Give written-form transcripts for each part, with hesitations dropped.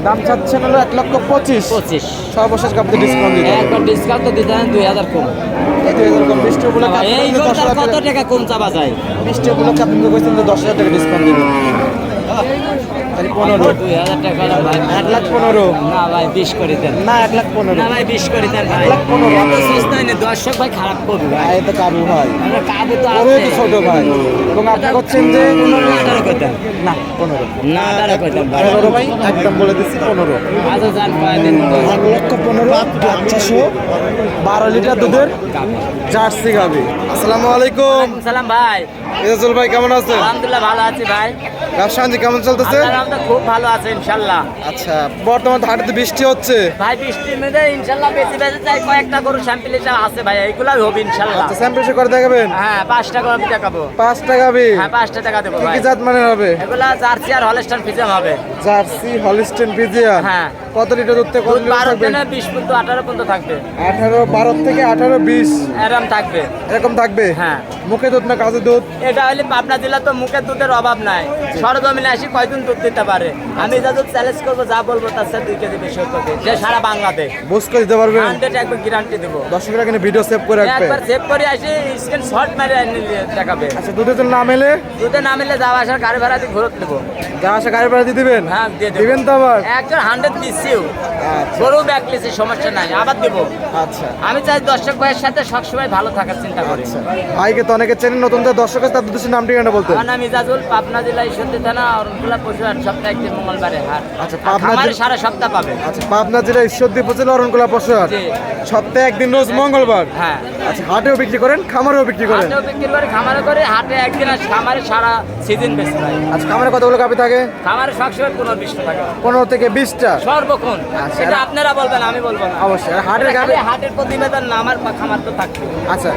দাম চাচ্ছেন হলো 1,25,000। সর্বশেষ গাবিতে ডিসকাউন্ট দিতে হবে। একবার ডিসকাউন্ট তো দিতে হয় 2000 কম। এই 2000 কম বৃষ্টি উপলক্ষে এই গরুটার কত টাকা কম চাবা যায়? বৃষ্টি উপলক্ষে আপনি তো কইছেন যে 10,000 টাকা ডিসকাউন্ট দিবেন। তাহলে 15 2000 টাকা ভাই 1,15,000 না ভাই 20 করে দেন। না 1,15,000 না ভাই 20 করে দেন ভাই। 1,15,000 অত সস্তা না, দর্শক ভাই খারাপ করবে ভাই। এই তো কাবু ভাই, আমরা কাবু তো ওরে আছে তো ছোট ভাই, এবং আপনি করছেন যে 18 করে দেন। না 15 না 18 করে দেন ভাই। 15 ভাই একদম বলে দিচ্ছি 15। আচ্ছা জান কয় দিন তো 1,15,000 বাচ্চা সহ 12 লিটার দুধের জার্সি গাবি। আসসালামু আলাইকুম। সালাম ভাই। ইজাজুল ভাই কেমন আছেন? আলহামদুলিল্লাহ ভালো আছি ভাই। ব্যবসা বাণিজ্য কেমন চলতেছে? আল্লাহর রহমতে খুব ভালো আছে ইনশাআল্লাহ। আচ্ছা, বর্তমান হাটে তো বৃষ্টি হচ্ছে। ভাই বৃষ্টির মধ্যে ইনশাআল্লাহ বেশি বেশি চাই কয়েকটা গরু স্যাম্পল হিসাবে আছে ভাই, এইগুলাই হবে ইনশাআল্লাহ। আচ্ছা, স্যাম্পল করে দেখাবেন? হ্যাঁ 5 টাকা আমি দেখাবো। 5 টাকা গাবি। হ্যাঁ 5 টাকা দেবো কি ভাই। কি জাত মানের হবে? এগুলা জার্সি আর হলস্টাইন ফ্রিজিয়ান হবে। Jersey Holstein Friesian. হ্যাঁ। কত লিটার দুধ থেকে কত দুধ লিটার 12 থাকবে? থেকে 20 পর্যন্ত 18 পর্যন্ত থাকবে। 12 থেকে 18 20 এরকম থাকবে। এরকম থাকবে। হ্যাঁ। মুখে দুধ না কাজে দুধ? এটা হলে পাবনা জেলা তো মুখের দুধের অভাব নাই, সরজমিনে আসি কয়দিন দুধ দিতে পারে। আমি যা দুধ চ্যালেঞ্জ করবো, যা বলবো তার সাথে 2 কেজি বেশি হতে যে সারা বাংলাদেশ বুঝ করে দিতে পারবেন? 100 একবার গ্যারান্টি দেবো। দর্শকরা কিন্তু ভিডিও সেভ করে রাখবে। একবার চেক করে আসি স্ক্রিন শট মেরে দেখাবে। আচ্ছা, দুধের জন্য নাম এলে দুধে না মিললে যাওয়া আসার গাড়ি ভাড়া দিয়ে ঘুরত দেবো। যা আসে গাড়ি ভাড়া দিয়ে দিবেন? হ্যাঁ দিয়ে দেবো। দিবেন তো আবার? একজন 100 দিচ্ছিও, আচ্ছা গরু ব্যাকলিসি সমস্যা নাই, আবার দেবো। আচ্ছা আমি চাই দর্শক ভাইয়ের সাথে সবসময় ভালো থাকার চিন্তা করি। আচ্ছা, ভাইকে তো অনেকে চেনেন, নতুন তো দর্শক আছে, তার দুধের নাম ঠিকানা বলতে। আমার নাম ইজাজুল, পাবনা জেলা ঈশ্বরদী থানা অরণকুলা পশু হাট, সপ্তাহে একদিন মঙ্গলবারে হাট। আচ্ছা, পাবনা আমার জেলা- সারা সপ্তাহ পাবে। আচ্ছা, পাবনা জেলা ঈশ্বরদী উপজেলা অরণকুলা পশু হাট, জি। সপ্তাহে একদিন রোজ মঙ্গলবার। হ্যাঁ আচ্ছা, হাটেও বিক্রি করেন, খামারেও বিক্রি করেন? হাটেও বিক্রি করে, খামারে করে, হাটে একদিন আর খামারে সারা সিজন বেশি ভাই। আচ্ছা, খামারে কতগুলো গাভী থাকে? খামারে সবসময় 15-20 টাকা 15 থেকে 20টা। সর্বক্ষণ। আচ্ছা। এটা আপনারা বলবেন, আমি বলবো না। অবশ্যই। আর হাটের এটা গাভী? খালি হাটের প্রতিবেদন না, আমার খামার তো থাকবে। আচ্ছা,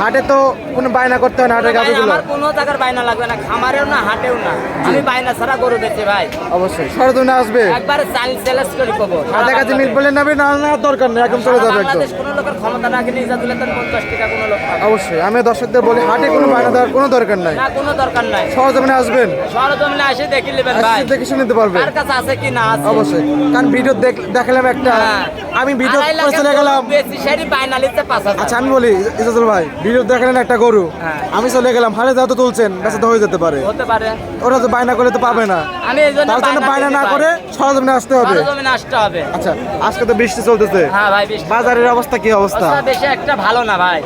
হাটে তো কোনো বায়না করতে হয় না হাটের গাভীগুলো? আমার কোনো টাকার বায়না লাগবে না, খামারেও না হাটেও না, আমি বায়না ছাড়া গরু বেচি ভাই। অবশ্যই সরজমিনে আসবে। একবারে চাল চ্যালেঞ্জ করে পাবো। কাছাকাছি মিল বলে নেবে, না না দরকার নেই, একদম চলে যাবে একদম। বাংলাদেশ কোনো লোকের ক্ষমতা না কিনে ইজাজুল 50 টাকা কোনো লোক পাবে অবশ্যই আমি দর্শকদের বলি, হাটে কোনো বায়না দেওয়ার কোনো দরকার নাই, না, কোনো দরকার নাই। সরজমিনে আসবেন, সরজমিনে এসে দেখে নেবেন ভাই, দেখে শুনে নিতে পারবেন। কার কাছে আছে কি না আছে। অবশ্যই, কারণ ভিডিও দেখালাম একটা, হ্যাঁ। আমি ভিডিও 2.5 করে লাখের চলে গেলাম। গরু বেচি, সেটি বায়না নিতে 5,000। আচ্ছা, আমি বলি ইজাজুল ভাই, ভিডিও দেখালেন একটা গরু, হ্যাঁ। আমি চলে গেলাম, হাটে যা তো তুলছেন, কাছে তো হয়ে যেতে পারে, হতে পারে। ওরা তো বায়না করে তো পাবে না, আমি এই জন্য তার জন্য বায়না দিতে না পাই। করে সরজমিনে আসতে হবে। সরজমিনে আসতে হবে। আচ্ছা, আজকে তো বৃষ্টি চলতেছে, হ্যাঁ ভাই বৃষ্টি বাজারের অবস্থা কি অবস্থা? বেশি একটা ভালো না ভাই।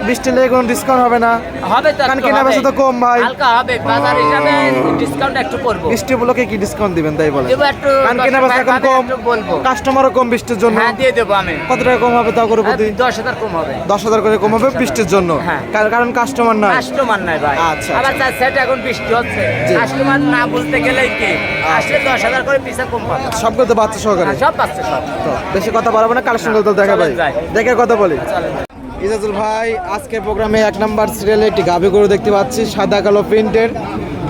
বৃষ্টি লেগে কোনো ডিসকাউন্ট হবে না? হবে তো, কারণ একটু কেনা হবে। বেচা তো কম ভাই। হালকা হবে, বাজার হিসাবে ডিসকাউন্ট একটু করবো। বৃষ্টি উপলক্ষে কি ডিসকাউন্ট দিবেন তাই বলেন? দেবো একটু, কারণ কেনা বেচা এখন ভাবে কম, একটু বলবো। কাস্টমারও কম বৃষ্টির জন্য। হ্যাঁ দিয়ে দেবো আমি। কত টাকা কম হবে তাও করে প্রতি? 10,000 কম হবে। 10,000 করে কম হবে বৃষ্টির জন্য। হ্যাঁ। কারণ কাস্টমার নাই। কাস্টমার নাই ভাই। আচ্ছা, আবার সেটা এখন বৃষ্টি হচ্ছে, জি। কাস্টমার না বলতে গেলেই কি আসলে 10,000 করে পিসা কম পাবে। সবগুলো তো বাচ্চা সহকারে। হ্যাঁ, সব পাচ্ছে সব। তো বেশি কথা বাড়াবো না, কালেকশন তো দেখা ভাই, চলেন যাই। দেখে কথা বলি। চলেন। ইজাজুল ভাই, আজকে প্রোগ্রামে 1 নাম্বার সিরিয়ালে একটি গাভী গরু দেখতে পাচ্ছি, সাদা কালো প্রিন্টের,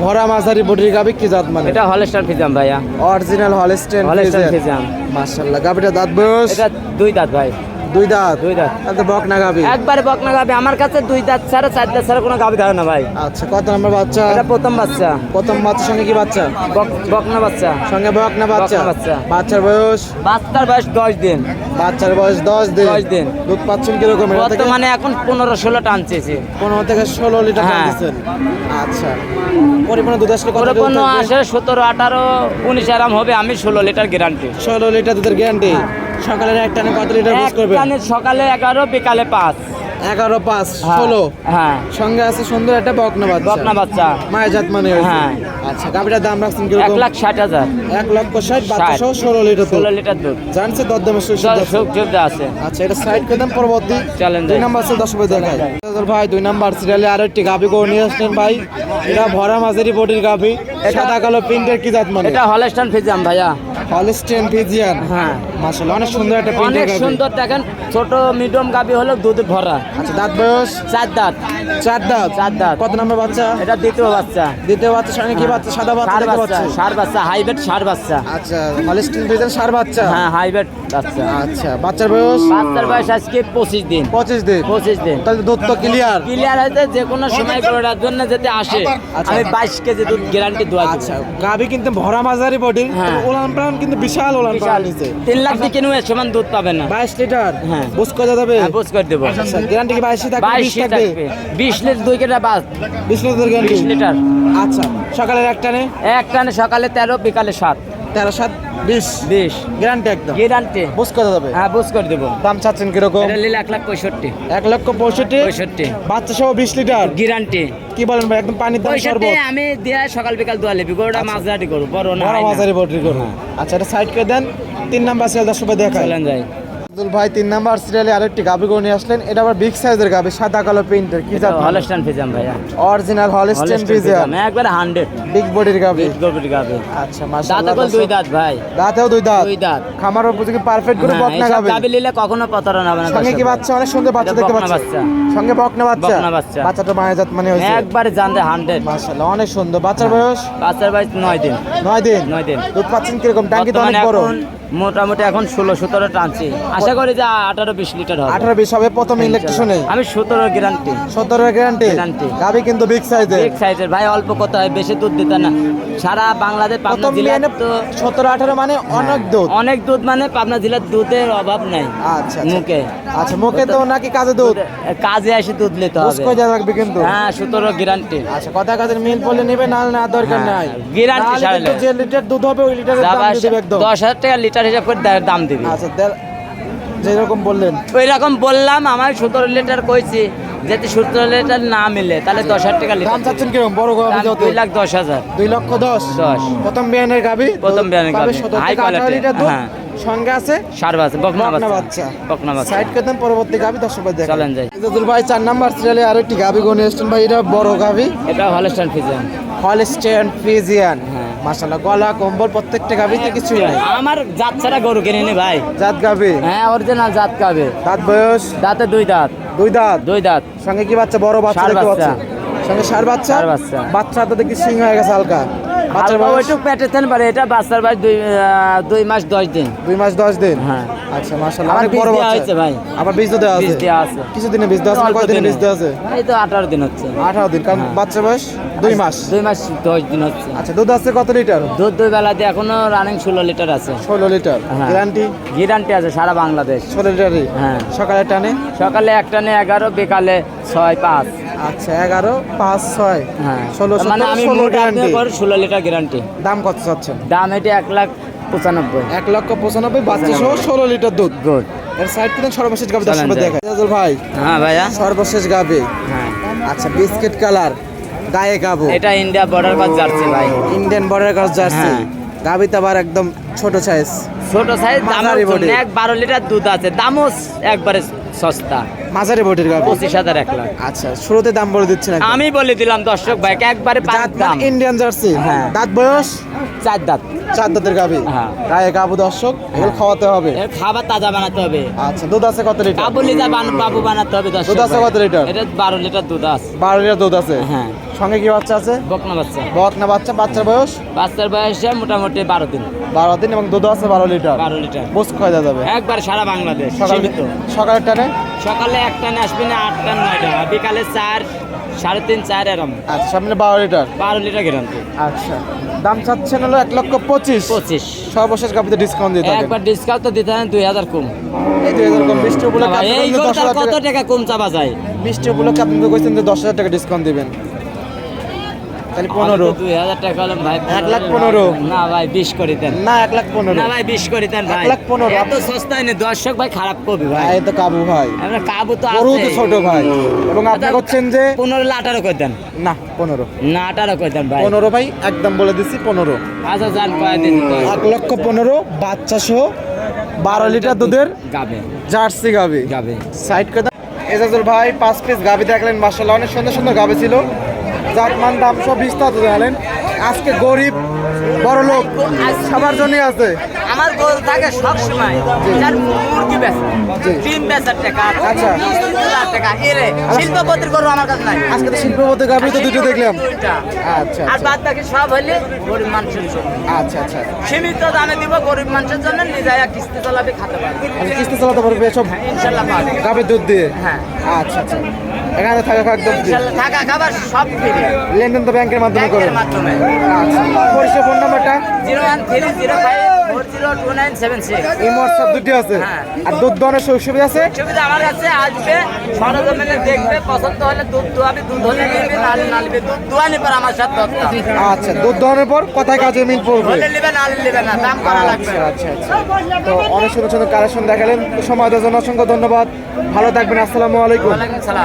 ভরা মাঝারি বডির গাভী, কি জাত মানে? এটা হলস্টাইন ফ্রিজিয়ান ভাইয়া। Original Holstein Holstein Friesian. মাশাআল্লাহ। গাভীটা দাঁত বয়স? এটা 2 দাঁত ভাই। 2 দাঁত। 2 দাঁত। তাহলে তো বকনা গাভী। একবারে বকনা গাবি, আমার কাছে 2 দাঁত ছাড়া 4 দাঁত ছাড়া কোনো গাবি থাকে না ভাই। আচ্ছা, কত নাম্বার বাচ্চা? এটা প্রথম বাচ্চা, প্রথম বাচ্চার সঙ্গে কি বাচ্চা? বকনা বাচ্চা। সঙ্গে বকনা বাচ্চা। বকনা বাচ্চা। বাচ্চার বয়স? বাচ্চার বয়স 10 দিন। বাচ্চার বয়স 10 দিন। 10 দিন। দুধ পাচ্ছেন কিরকম? বর্তমানে এখন 15-16 টানতেছি। 15 থেকে 16 লিটার হ্যাঁ। দিচ্ছেন। আচ্ছা, পরিপূর্ণ দুধ আসলে কত? পরিপূর্ণ আসে 17, 18, 19 আরাম হবে, আমি 16 লিটার গ্যারান্টি। 16 লিটার দুধের গ্যারান্টি। সকালের এক টানে কত লিটার দুধ করবে? সকালে 11, বিকালে 5। 11 5 16। হ্যাঁ। সঙ্গে আছে সুন্দর একটা বকনা বাচ্চা। বকনা বাচ্চা। মায়ের জাত মানে হয়েছে। হ্যাঁ। আচ্ছা, গাভীটার দাম রাখছেন কিরকম? 1,60,000। 1,60,000 বাচ্চা সহ 16 লিটার দুধ। 16 লিটার দুধ। জানছে দরদামের সুযোগ আছে। সুবিধা আছে। আচ্ছা, এটা সাইড করে দেন, পরবর্তী চলেন 2 যাই। নাম্বার আছে 10 বই দেখায়। ভাই 2 নাম্বার সিরিয়ালে আরেকটি গাভী গরু নিয়ে আসলেন ভাই, এটা ভরা মাঝারি বডির গাভী, সাদা কালো প্রিন্টের, কি জাত মানে? এটা হলস্টাইন ফ্রিজিয়ান ভাইয়া। Holstein Friesian. হ্যাঁ। মাশাআল্লাহ অনেক সুন্দর একটা অনেক প্রিন্টের গাভী। সুন্দর দেখেন, ছোট মিডিয়াম গাবি হলো দুধে ভরা, আচ্ছা দাঁত বয়স 4 দাঁত। 4 দাঁত। 4 দাঁত। কত নম্বর বাচ্চা? এটা দ্বিতীয় বাচ্চা। দ্বিতীয় বাচ্চা সঙ্গে কি বাচ্চা? সাদা বাচ্চা ষাঁড় দেখতে বাচ্চা, পাচ্ছি। ষাঁড় বাচ্চা, হাইব্রিড ষাঁড় বাচ্চা। আচ্ছা হলিস্টিন ফ্রিজিয়ান সার বাচ্চা। হ্যাঁ, হাইব্রিড বাচ্চা। আচ্ছা বাচ্চার বয়স বাচ্চার বয়স আজকে 25 দিন। 25 দিন। 25 দিন তাহলে দুধ তো ক্লিয়ার। ক্লিয়ার হয়েছে, যে কোনো সময় করার জন্য যদি আসে আচ্ছা। আমি 22 কেজি দুধ গ্যারান্টি দেওয়া আচ্ছা গাভী কিন্তু ভরা মাঝারি বডির, হ্যাঁ। ওলান প্রাণ কিন্তু বিশাল ওলান প্রাণ নিচে। 3 লাখ দিয়ে কিনবে সমান দুধ পাবে না। 22 লিটার। হ্যাঁ। বুঝ কত যাবে? হ্যাঁ, বুঝ করে দেবো। আচ্ছা গ্যারান্টি কি 22 থাকবে? 20 22 থাকবে? থাকবে। 20 লিটার 2 কেটা বাস 20 লিটার গ্যারান্টি। 20 লিটার। আচ্ছা সকালের একটানে এক টানে সকালে 13, বিকালে 7। 13 7 20 20 গ্যারান্টি একদম। গ্যারান্টি। বুঝ কত যাবে? হ্যাঁ, বুঝ করে দেবো। দাম চাচ্ছেন কিরকম? এটা নিলে 1,65,000। 1,65,000 বাচ্চা সহ 20 লিটার। গ্যারান্টি। কি বলেন ভাই একদম পানির দাম 65 সর্বোচ্চ। আমি দিয়া সকাল বিকাল দোয়া লেবি গরুটা মাঝারি করু, বড় না বড় হয় না। মাঝারি বডির গরু। আচ্ছা এটা সাইড করে দেন। 3 নাম্বার সিরিয়াল 10 রুপয়ে দেখায়। চলেন যাই। আব্দুল ভাই 3 নাম্বার সিরিয়ালে আরেকটি গাভী গরু নিয়ে আসলেন। এটা আবার বিগ সাইজের গাভী, সাদা কালো প্রিন্টের। কি জাত? হলস্টাইন ফিজাম ভাইয়া। অরিজিনাল হলিস্টিন ফ্রিজিয়ান একবার 100 বিগ বডির গাভী। গরুর গাবে। আচ্ছা দাঁতে মাশাআল্লাহ। বল 2 দাঁত ভাই। দাঁতেও 2 দাঁত। 2 দাঁত। খামার উপযোগী পারফেক্ট গরু, বকনা গাভী। গাবে নিলে কখনো প্রতারণা হবে না। সঙ্গে কি বাচ্চা? অনেক সুন্দর বাচ্চা এটা দেখতে বকনা পাচ্ছি। বাচ্চা। সঙ্গে বকনা বাচ্চা। বকনা বাচ্চা। বাচ্চাটা মায়ের জাত মানে হইছে। একবারে জানতে 100। মাশাআল্লাহ অনেক সুন্দর। বাচ্চার বয়স বাচ্চার বয়স 9 দিন। 9 দিন। 9 দিন। দুধ পাচ্ছেন কিরকম? ট্যাঙ্কি তো অনেক বড়। এখন মোটামুটি এখন 16-17 টানছি। আশা করি যে 18-20 লিটার হবে। 18-20 হবে প্রথম ইলেকট্রিশনে। আমি 17 গ্যারান্টি। 17 গ্যারান্টি। Guarantee। গাভী কিন্তু বিগ সাইজের। বিগ সাইজের ভাই, অল্প কত হয়, বেশি দুধ দিতে না। সারা বাংলাদেশ পাবনা প্রথম জেলায় বিয়ানে তো 17-18 মানে অনেক দুধ। অনেক দুধ, মানে পাবনা জেলার দুধের অভাব নাই। আচ্ছা মুখে আচ্ছা মুখে তো নাকি কাজে দুধ। কাজে এসে দুধ নিতে বুঝ হবে। কই যা লাগবে কিন্তু। হ্যাঁ, 17 গ্যারান্টি। আচ্ছা কথা কাজের মিল বলে নেবে, না না দরকার হ্যাঁ, নাই। guarantee নাহলে কিন্তু সারালে। যে লিটার দুধ হবে ওই লিটারের দাম দিয়ে দিবে একদম। 10,000 টাকা লিটার হিসাব করে দাম দিবি। আচ্ছা যেরকম বললেন ওই রকম বললাম, আমার 17 লিটার কইছি, যদি 17 লিটার না মিলে তাহলে 10,000 টাকা দাম লিটার। চাচ্ছেন কিরকম? বড় গাভী যত 2,10,000। 2,10,000 10 প্রথম বিয়ানের গাভী। প্রথম বিয়ানের তবে গাভী। 17 High থেকে 18 quality। লিটার দুধ। হ্যাঁ। সঙ্গে আছে ষাঁড় বাচ্চা, বকনা বকনা বাচ্চা। বাচ্চা। বকনা বাচ্চা। সাইড করে দেন, পরবর্তী গাভী 10 রুপয়ে দেখেন। চলেন যাই। ইজাজুল ভাই 4 নাম্বার সিরিয়ালে আরেকটি গাভী গনে এসেছেন ভাই। এটা বড় গাভী, এটা হলস্টাইন ফিজিয়ান। Holstein Friesian. হ্যাঁ। মাশাআল্লাহ গলা কম্বল প্রত্যেকটা গাভীতে কিছুই নাই। আমার জাত ছাড়া গরু কিনে নি ভাই। জাত গাভী। হ্যাঁ, অরিজিনাল জাত গাবে। দাঁত বয়স দাঁতে 2 দাঁত। 2 দাঁত। 2 দাঁত। সঙ্গে কি বাচ্চা? বড় বাচ্চা ষাঁড় দেখতে বাচ্চা। পাচ্ছি। সঙ্গে ষাঁড় বাচ্চা। ষাঁড় বাচ্চা। বাচ্চা তো দেখি সিং হয়ে গেছে হালকা। বাচ্চার হালকা বয়স ওইটুক পেটে থেন পারে। এটা বাচ্চার বয়স 2 মাস 10 দিন। 2 মাস 10 দিন। হ্যাঁ। আচ্ছা মাশাআল্লাহ আমার অনেক বীজ বড় দেওয়া বাচ্চা হয়েছে ভাই। আবার বীজ তো দেওয়া আছে। বীজ দেওয়া আছে। কিছুদিনে বীজ দেওয়া আছে? অল্প কয়দিনে দিনে। বীজ দেওয়া আছে? এই তো 18 দিন হচ্ছে। 18 দিন। কারণ বাচ্চার বয়স 2 মাস। 2 মাস 10 দিন হচ্ছে। আচ্ছা দুধ আছে কত লিটার? দুধ 2 বেলা দিয়ে এখনো রানিং 16 লিটার আছে। 16 লিটার। হ্যাঁ। গ্যারান্টি গ্যারান্টি আছে সারা বাংলাদেশ। 16 লিটারই। হ্যাঁ। সকালে টানে। সকালে একটানে 11, বিকালে 6-5। আচ্ছা 11 5 6 হ্যাঁ, 16 মানে 17 আমি 16 মোটা গ্যারান্টি। 16 litre guarantee. দাম কত চাচ্ছেন? দাম এটি 1,95,000। 1,95,000 বাচ্চা সহ 16 লিটার দুধ। গুড। এর সাইড থেকে সর্বশেষ গাভী 10 চলেন রুপয়ে যাই। দেখায়। ইজাজুল ভাই হ্যাঁ ভাইয়া। সর্বশেষ গাভী। হ্যাঁ, আচ্ছা বিস্কিট কালার গায়ে গাবো। এটা ইন্ডিয়া বর্ডার ক্রস জার্সি ভাই। Indian border cross jersey. হ্যাঁ। গাভীটা আবার একদম ছোট সাইজ। ছোট সাইজ, দামও মাঝারি body। 12 লিটার দুধ আছে। দামও একবারে সস্তা। মাঝারি বডির গাভী। 25,000 1 লাখ। আচ্ছা শুরুতে দাম বলে দিচ্ছেন একদম। আমি বলে দিলাম দর্শক ভাই, একবারে পাঁচ জাত দাম। Indian jersey. হ্যাঁ। দাঁত বয়স 4 দাঁত। 4 দাঁতের গাভী। হ্যাঁ। গায়ে গাবু দর্শক এগুলো খাওয়াতে হবে। এর খাবার তাজা বানাতে হবে। আচ্ছা দুধ আছে কত লিটার? কাবুলি যা বাবু বানাতে হবে দর্শক দুধ আছে ভাই। কত লিটার? এটা 12 লিটার দুধ আছে। 12 লিটার দুধ আছে। হ্যাঁ। সঙ্গে কি বাচ্চা আছে? বকনা বাচ্চা। বকনা বাচ্চা। বাচ্চার বয়স বাচ্চার বয়স মোটামুটি 12 দিন। 12 দিন এবং দুধ আছে 12 লিটার। 12 লিটার। বুঝ খাওয়া যাবে। একবার সারা বাংলাদেশ সকালে সীমিত। সকালের টানে। সকালে 1টানে আসবি না, 8টা 9টা, বিকালে 4, 3.5, 4 এরকম। আচ্ছা সামনে 12 লিটার। 12 litre guarantee. আচ্ছা দাম চাচ্ছেন হলো 1,25,000। 25। সর্বশেষ গাভীতে ডিসকাউন্ট দিয়ে থাকেন। একবার ডিসকাউন্ট তো দিতে হয় 2,000 কম। এই 2000 কম। বৃষ্টি না উপলক্ষে ভাই, আপনি এই বলছেন গরুটার 10,000 কত টাকা। টাকা কম চাপা যায়? বৃষ্টি উপলক্ষে আপনি তো কইছেন যে 10,000 টাকা ডিসকাউন্ট দিবেন। তাহলে 15। 2,000 টাকা হলাম ভাই। 1,15,000 না ভাই 20 করে দেন। না 1,15,000। না ভাই 20 করে দেন ভাই। 1,15,000 এত সস্তায় নেই দর্শক ভাই, খারাপ করবি ভাই। এই তো কাবু ভাই। আমরা কাবু তো গরু আছে। তো ছোট ভাই এবং আপনি করছেন যে 15 18 করে দেন। না 15। না 18 করে দেন ভাই। 15 ভাই একদম বলে দিচ্ছি 15। আচ্ছা যান কয় দিন তো 1,15,000 বাচ্চা সহ 12 লিটার দুধের গাবে জার্সি গাভী। গাবে। সাইড করে এজাজুল ভাই 5 পিস গাভী দেখলেন। মাশাআল্লাহ অনেক সুন্দর সুন্দর গাভী ছিল। জাতমান দাম সব বিস্তারিত জানালেন। আজকে গরিব বড় লোক সবার জন্যই আছে। আমার গরু থাকে সব সময় যার মুরগি বেচা জি। ডিম বেচার টাকা আচ্ছা। টাকা এরে শিল্পপতির গরু আমার কাছে নাই। আজকে তো শিল্পপতি গাভী তো দুটো দেখলাম। দুইটা। আচ্ছা আর বাদ বাকি সব হইলে গরিব মানুষের জন্য। আচ্ছা আচ্ছা সীমিত দামে দিব গরিব মানুষের জন্য, নিজেরা কিস্তি চালাবে, খাতে পারবে। আচ্ছা, কিস্তি চালাতে পারবে সব ইনশাল্লাহ পারবে। গাভীর দুধ দিয়ে। হ্যাঁ আচ্ছা আচ্ছা, এখানে থাকা খাওয়া একদম free। ইনশাল্লাহ থাকা খাবার সব ফ্রি, লেনদেন তো ব্যাংকের মাধ্যমে করে। ব্যাংকের মাধ্যমে। আচ্ছা, পরিষেবা ফোন নাম্বারটা 01305402976। এই হোয়াটসঅ্যাপ দুটি আছে। হ্যাঁ। আর দুধ দহনের সুবিধা আছে। সুবিধা আমার কাছে আসবে, সরজমিনে দেখবে, পছন্দ হলে দুধ দোয়াবি, দুধ হলে নিবে, না হলে না নিবে। দুধ দোয়ানি পর আমার সাথে দরকার। আচ্ছা, দুধ দহনের পর কথায় কাজে মিল পড়বে। হলে নিবে, না হলে নিবে না, দাম করা লাগবে। আচ্ছা আচ্ছা আচ্ছা, তো অনেক সুন্দর সুন্দর কালেকশন দেখালেন। সময় দেওয়ার জন্য অসংখ্য ধন্যবাদ। ভালো থাকবেন। আসসালামু আলাইকুম। ওয়ালাইকুম সালাম।